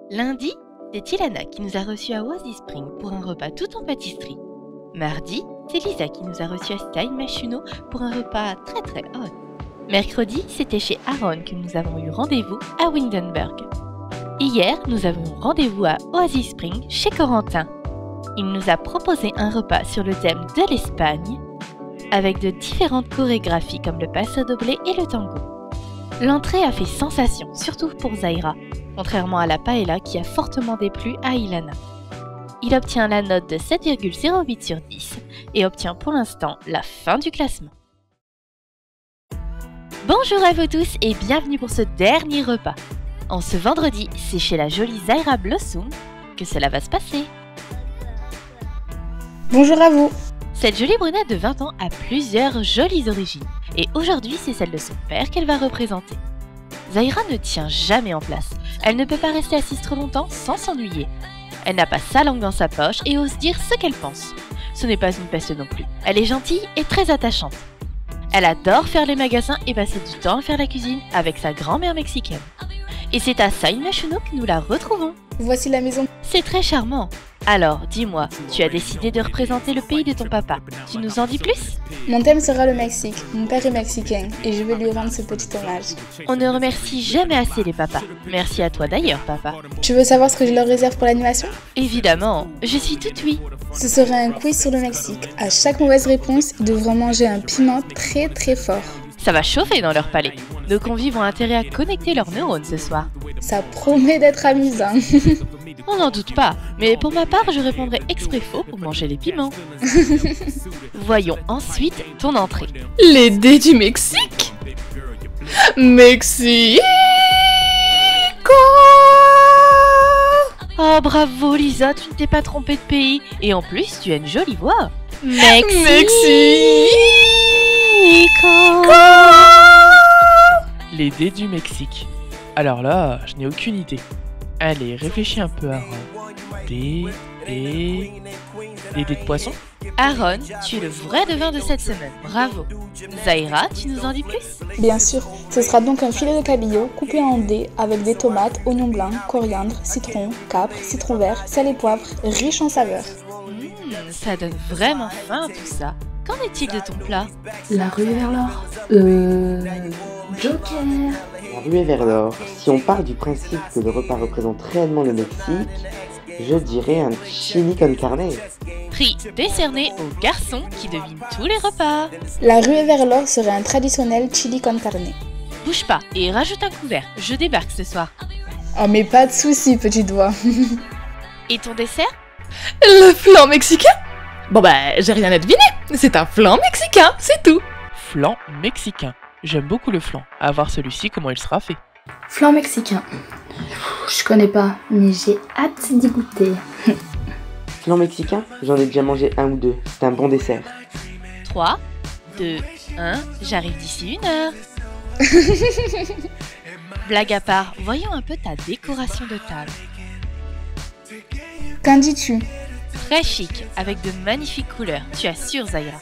Lundi, c'est Ilana qui nous a reçus à Oasis Spring pour un repas tout en pâtisserie. Mardi, c'est Lisa qui nous a reçus à Stein Machuno pour un repas très hot. Mercredi, c'était chez Aaron que nous avons eu rendez-vous à Windenburg. Hier, nous avons rendez-vous à Oasis Spring chez Corentin. Il nous a proposé un repas sur le thème de l'Espagne, avec de différentes chorégraphies comme le paso doble et le tango. L'entrée a fait sensation, surtout pour Zaira, contrairement à la paella qui a fortement déplu à Ilana. Il obtient la note de 7,08 sur 10 et obtient pour l'instant la fin du classement. Bonjour à vous tous et bienvenue pour ce dernier repas. En ce vendredi, c'est chez la jolie Zaira Blossom que cela va se passer. Bonjour à vous. Cette jolie brunette de 20 ans a plusieurs jolies origines et aujourd'hui c'est celle de son père qu'elle va représenter. Zaira ne tient jamais en place, elle ne peut pas rester assise trop longtemps sans s'ennuyer. Elle n'a pas sa langue dans sa poche et ose dire ce qu'elle pense. Ce n'est pas une peste non plus, elle est gentille et très attachante. Elle adore faire les magasins et passer du temps à faire la cuisine avec sa grand-mère mexicaine. Et c'est à Stein Machuno que nous la retrouvons. Voici la maison. C'est très charmant. Alors, dis-moi, tu as décidé de représenter le pays de ton papa. Tu nous en dis plus? Mon thème sera le Mexique. Mon père est mexicain et je vais lui rendre ce petit hommage. On ne remercie jamais assez les papas. Merci à toi d'ailleurs, papa. Tu veux savoir ce que je leur réserve pour l'animation? Évidemment, je suis toute oui. Ce sera un quiz sur le Mexique. À chaque mauvaise réponse, ils devront manger un piment très fort. Ça va chauffer dans leur palais. Nos convives ont intérêt à connecter leurs neurones ce soir. Ça promet d'être amusant. On n'en doute pas, mais pour ma part, je répondrai exprès faux pour manger les piments. Voyons ensuite ton entrée. Les dés du Mexique. Mexico. Oh bravo Lisa, tu ne t'es pas trompée de pays. Et en plus, tu as une jolie voix. Mexico. Les dés du Mexique. Alors là, je n'ai aucune idée. Allez, réfléchis un peu, Aaron. Des dés de poisson? Aaron, tu es le vrai devin de cette semaine. Bravo. Zaira, tu nous en dis plus? Bien sûr, ce sera donc un filet de cabillaud coupé en dés avec des tomates, oignons blancs, coriandre, citron, capre, citron vert, sel et poivre, riche en saveurs. Ça donne vraiment faim tout ça. Qu'en est-il de ton plat? La ruée vers l'or. Joker. La ruée vers l'or. Si on part du principe que le repas représente réellement le Mexique, je dirais un chili con carne. Prix décerné aux garçons qui devinent tous les repas. La ruée vers l'or serait un traditionnel chili con carne. Bouge pas et rajoute un couvert, je débarque ce soir. Oh mais pas de soucis, petit doigt. Et ton dessert? Le flan mexicain. Bon bah, j'ai rien à deviner. C'est un flan mexicain, c'est tout. Flan mexicain. J'aime beaucoup le flan. À voir celui-ci, comment il sera fait. Flan mexicain. Je connais pas, mais j'ai hâte d'y goûter. Flan mexicain, j'en ai déjà mangé un ou deux. C'est un bon dessert. 3, 2, 1, j'arrive d'ici 1 heure. Blague à part, voyons un peu ta décoration de table. Qu'en dis-tu? Très chic, avec de magnifiques couleurs, tu assures Zaira.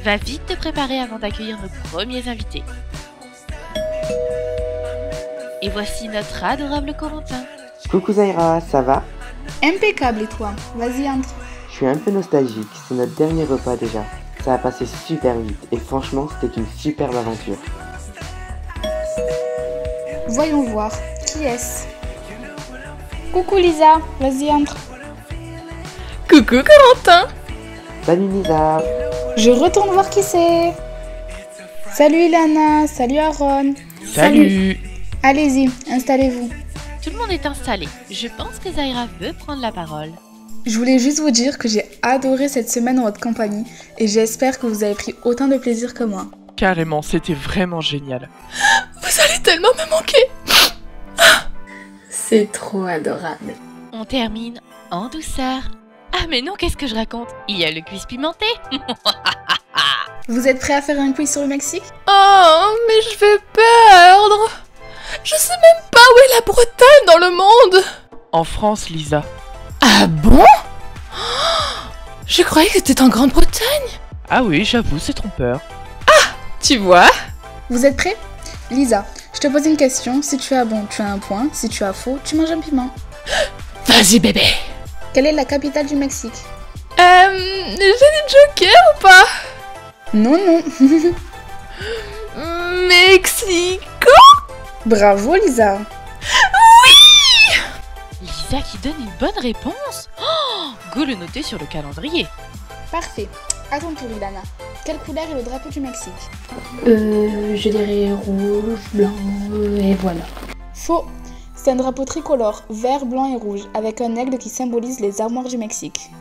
Va vite te préparer avant d'accueillir nos premiers invités. Et voici notre adorable Corentin. Coucou Zaira, ça va? Impeccable et toi? Vas-y, entre. Je suis un peu nostalgique, c'est notre dernier repas déjà. Ça a passé super vite et franchement c'était une superbe aventure. Voyons voir, qui est-ce? Coucou Lisa, vas-y, entre. Coucou Corentin. Salut Lisa. Je retourne voir qui c'est. Salut Ilana, salut Aaron. Salut. Allez-y, installez-vous. Tout le monde est installé. Je pense que Zaira veut prendre la parole. Je voulais juste vous dire que j'ai adoré cette semaine en votre compagnie et j'espère que vous avez pris autant de plaisir que moi. Carrément, c'était vraiment génial. Vous allez tellement me manquer. C'est trop adorable. On termine en douceur. Ah mais non, qu'est-ce que je raconte? Il y a le quiz pimenté. Vous êtes prêts à faire un quiz sur le Mexique? Oh, mais je vais perdre. Je sais même pas où est la Bretagne dans le monde. En France, Lisa. Ah bon? Je croyais que c'était en Grande-Bretagne. Ah oui, j'avoue, c'est trompeur. Tu vois? Vous êtes prêts? Lisa, Je te pose une question, si tu as bon, tu as un point, si tu as faux, tu manges un piment. Vas-y, bébé. Quelle est la capitale du Mexique? J'ai des jokers ou pas? Non, non. Mexico? Bravo, Lisa. Lisa qui donne une bonne réponse. Oh, go le noter sur le calendrier. Parfait. À ton tour, Ilana. Quelle couleur est le drapeau du Mexique? Je dirais rouge, blanc, et voilà. Faux. C'est un drapeau tricolore, vert, blanc et rouge, avec un aigle qui symbolise les armoires du Mexique.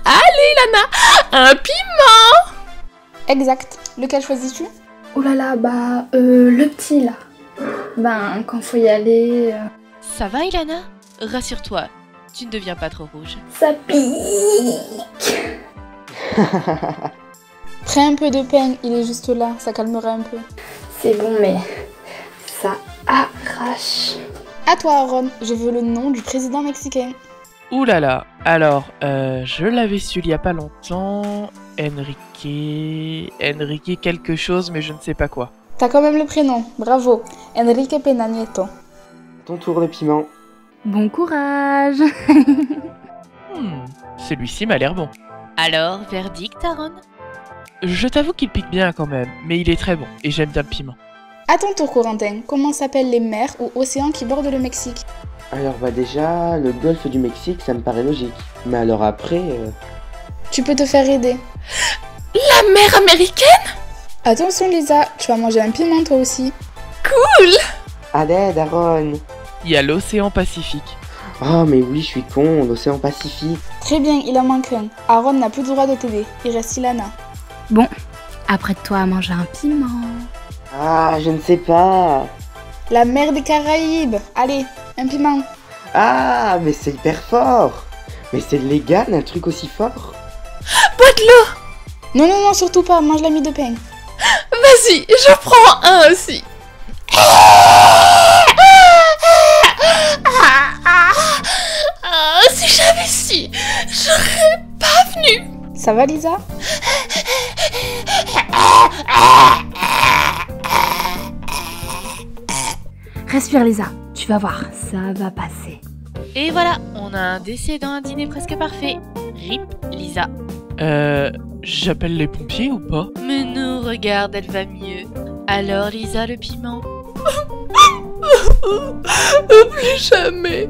Allez, Lana, un piment. Exact. Lequel choisis-tu? Oh là là, bah, le petit là. Ben, quand faut y aller, Ça va, Ilana? Rassure-toi, tu ne deviens pas trop rouge. ça pique. Prends un peu de pain, il est juste là, ça calmera un peu. C'est bon, mais ça arrache. À toi, Aaron, je veux le nom du président mexicain. Ouh là là, alors, je l'avais su il y a pas longtemps. Enrique quelque chose, mais je ne sais pas quoi. T'as quand même le prénom, bravo. Enrique Peña Nieto. Ton tour le piment. Bon courage. Celui-ci m'a l'air bon. Alors, verdict, Aaron? Je t'avoue qu'il pique bien quand même, mais il est très bon, et j'aime bien le piment. À ton tour, Corentin, comment s'appellent les mers ou océans qui bordent le Mexique? Alors bah déjà, le golfe du Mexique, ça me paraît logique. Mais alors après... Tu peux te faire aider. La mer américaine? Attention, Lisa, tu vas manger un piment toi aussi. Cool. À l'aide, Aaron. Il y a l'océan Pacifique. Oh mais oui, je suis con, l'océan Pacifique. Très bien, il en manque un. Aaron n'a plus le droit de t'aider. Il reste Ilana. Bon, apprête-toi à manger un piment. Ah, je ne sais pas. La mer des Caraïbes. Allez, un piment. Ah, mais c'est hyper fort. Mais c'est légal, un truc aussi fort? Bois de l'eau. Non, non, non, surtout pas, mange la mie de pain. Vas-y, je prends un aussi. Si j'avais su, j'aurais pas venu. Ça va, Lisa? Respire, Lisa. Tu vas voir, ça va passer. Et voilà, on a un décès dans un dîner presque parfait. RIP, Lisa. J'appelle les pompiers ou pas? Mais non, regarde, elle va mieux. Alors, Lisa, le piment? Plus jamais.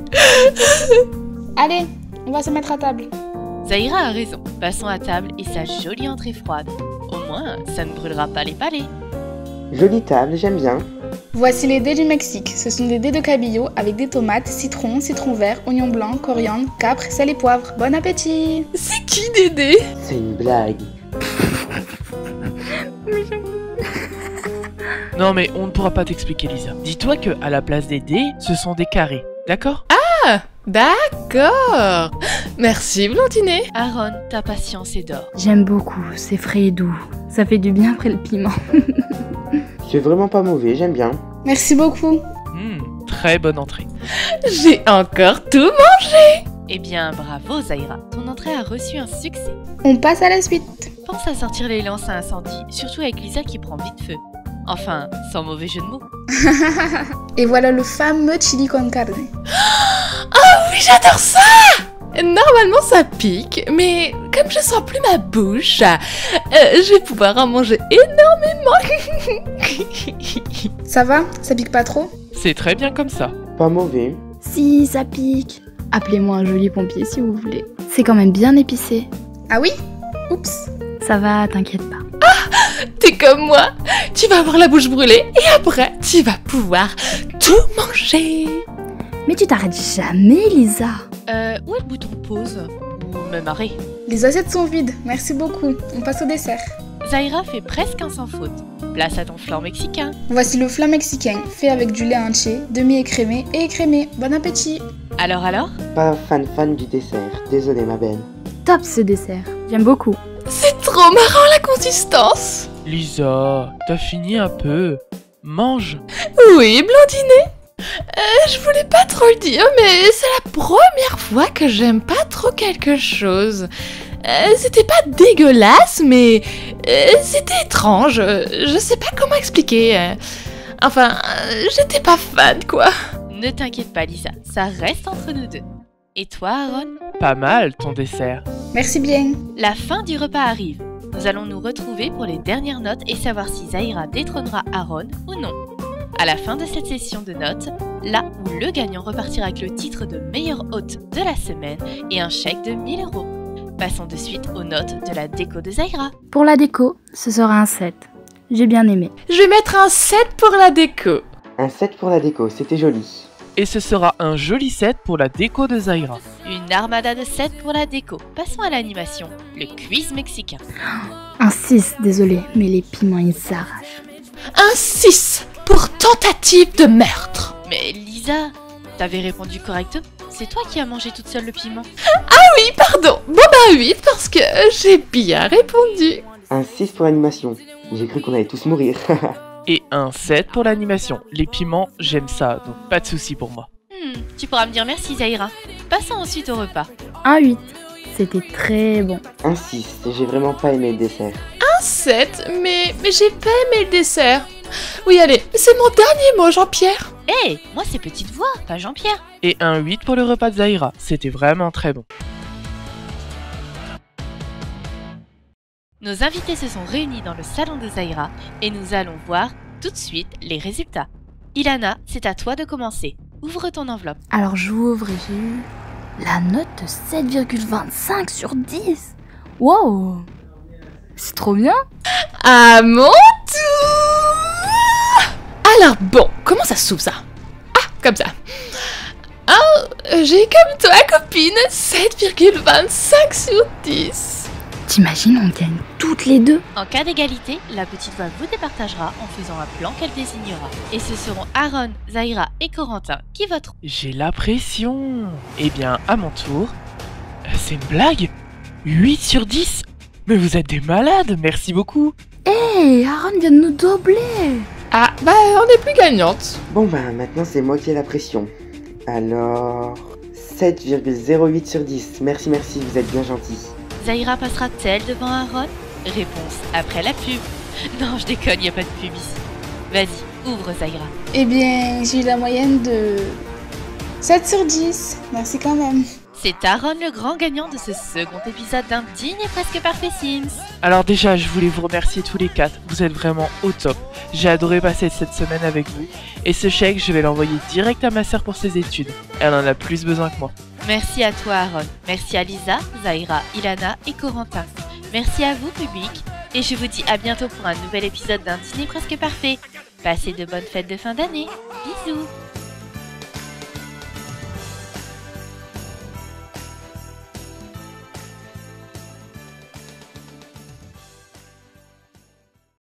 Allez, on va se mettre à table. Zahira a raison. Passons à table et sa jolie entrée froide. Au moins, ça ne brûlera pas les palais. Jolie table, j'aime bien. Voici les dés du Mexique. Ce sont des dés de cabillaud avec des tomates, citron, citron vert, oignon blanc, coriandre, capre, sel et poivre. Bon appétit! C'est qui Dédé? C'est une blague. Non mais on ne pourra pas t'expliquer, Lisa. Dis-toi que à la place des dés, ce sont des carrés, d'accord? D'accord. Merci, Blandinet. Aaron, ta patience est d'or. J'aime beaucoup, c'est frais et doux. Ça fait du bien après le piment. C'est vraiment pas mauvais, j'aime bien. Merci beaucoup. Très bonne entrée. J'ai encore tout mangé. Eh bien, bravo Zahira, ton entrée a reçu un succès. On passe à la suite. Pense à sortir les lances à incendie, surtout avec Lisa qui prend vite feu. Enfin, sans mauvais jeu de mots. Et voilà le fameux chili con carne. Oui, j'adore ça. Normalement, ça pique, mais comme je sens plus ma bouche, je vais pouvoir en manger énormément. Ça va? Ça pique pas trop? C'est très bien comme ça. Pas mauvais. Si, ça pique. Appelez-moi un joli pompier si vous voulez. C'est quand même bien épicé. Ah oui? Oups. Ça va, t'inquiète pas. T'es comme moi, tu vas avoir la bouche brûlée et après, tu vas pouvoir tout manger. Mais tu t'arrêtes jamais, Lisa. Où est le bouton pause? Ou même arrêt? Les assiettes sont vides, merci beaucoup. On passe au dessert. Zahira fait presque un sans faute. Place à ton flan mexicain. Voici le flan mexicain, fait avec du lait entier, demi-écrémé et écrémé. Bon appétit! Alors? Pas fan du dessert, désolé ma belle. Top ce dessert. J'aime beaucoup. C'est trop marrant la consistance. Lisa, t'as fini un peu. Mange. Oui, Blandinet. Je voulais pas trop le dire, mais c'est la première fois que j'aime pas trop quelque chose. C'était pas dégueulasse, mais c'était étrange. Je sais pas comment expliquer. Enfin, j'étais pas fan, quoi. Ne t'inquiète pas, Lisa, ça reste entre nous deux. Et toi, Aaron? Pas mal ton dessert. Merci bien. La fin du repas arrive. Nous allons nous retrouver pour les dernières notes et savoir si Zahira détrônera Aaron ou non. À la fin de cette session de notes, là où le gagnant repartira avec le titre de meilleur hôte de la semaine et un chèque de 1000 €. Passons de suite aux notes de la déco de Zahira. Pour la déco, ce sera un 7. J'ai bien aimé. Je vais mettre un 7 pour la déco. Un 7 pour la déco, c'était joli. Et ce sera un joli set pour la déco de Zahira. Une armada de 7 pour la déco. Passons à l'animation, le quiz mexicain. Un 6, désolé, mais les piments ils s'arrachent. Un 6 pour tentative de meurtre. Mais Lisa, t'avais répondu correctement. C'est toi qui as mangé toute seule le piment. Oui, pardon. Bon bah 8 parce que j'ai bien répondu. Un 6 pour l'animation. J'ai cru qu'on allait tous mourir. Et un 7 pour l'animation. Les piments, j'aime ça, donc pas de soucis pour moi. Tu pourras me dire merci Zahira. Passons ensuite au repas. Un 8, c'était très bon. Un 6, j'ai vraiment pas aimé le dessert. Un 7, mais j'ai pas aimé le dessert. Oui, allez, c'est mon dernier mot, Jean-Pierre. Hé, moi c'est Petite Voix, pas Jean-Pierre. Et un 8 pour le repas de Zahira. C'était vraiment très bon. Nos invités se sont réunis dans le salon de Zahira et nous allons voir tout de suite les résultats. Ilana, c'est à toi de commencer. Ouvre ton enveloppe. Alors j'ouvre et j'ai eu la note de 7,25 sur 10. Wow, c'est trop bien. À mon tour. Alors bon, comment ça s'ouvre ça? Ah, comme ça. J'ai comme toi, copine, 7,25 sur 10. T'imagines, on gagne toutes les deux. En cas d'égalité, la Petite Voix vous départagera en faisant un plan qu'elle désignera. Et ce seront Aaron, Zahira et Corentin qui voteront. J'ai la pression. Eh bien, à mon tour. C'est une blague? 8 sur 10? Mais vous êtes des malades, merci beaucoup. Hé, Aaron vient de nous doubler. Ah, bah on n'est plus gagnante. Bon bah maintenant c'est moi qui ai la pression. Alors... 7,08 sur 10. Merci, vous êtes bien gentil. Zahira passera-t-elle devant Aaron? Réponse après la pub. Non, je déconne, y a pas de pub ici. Vas-y, ouvre Zahira. Eh bien, j'ai eu la moyenne de 7 sur 10. Merci quand même. C'est Aaron le grand gagnant de ce second épisode d'un Dîner presque parfait Sims. Alors déjà, je voulais vous remercier tous les 4. Vous êtes vraiment au top. J'ai adoré passer cette semaine avec vous. Et ce chèque, je vais l'envoyer direct à ma sœur pour ses études. Elle en a plus besoin que moi. Merci à toi Aaron. Merci à Lisa, Zahira, Ilana et Corentin. Merci à vous public. Et je vous dis à bientôt pour un nouvel épisode d'un Dîner presque parfait. Passez de bonnes fêtes de fin d'année. Bisous.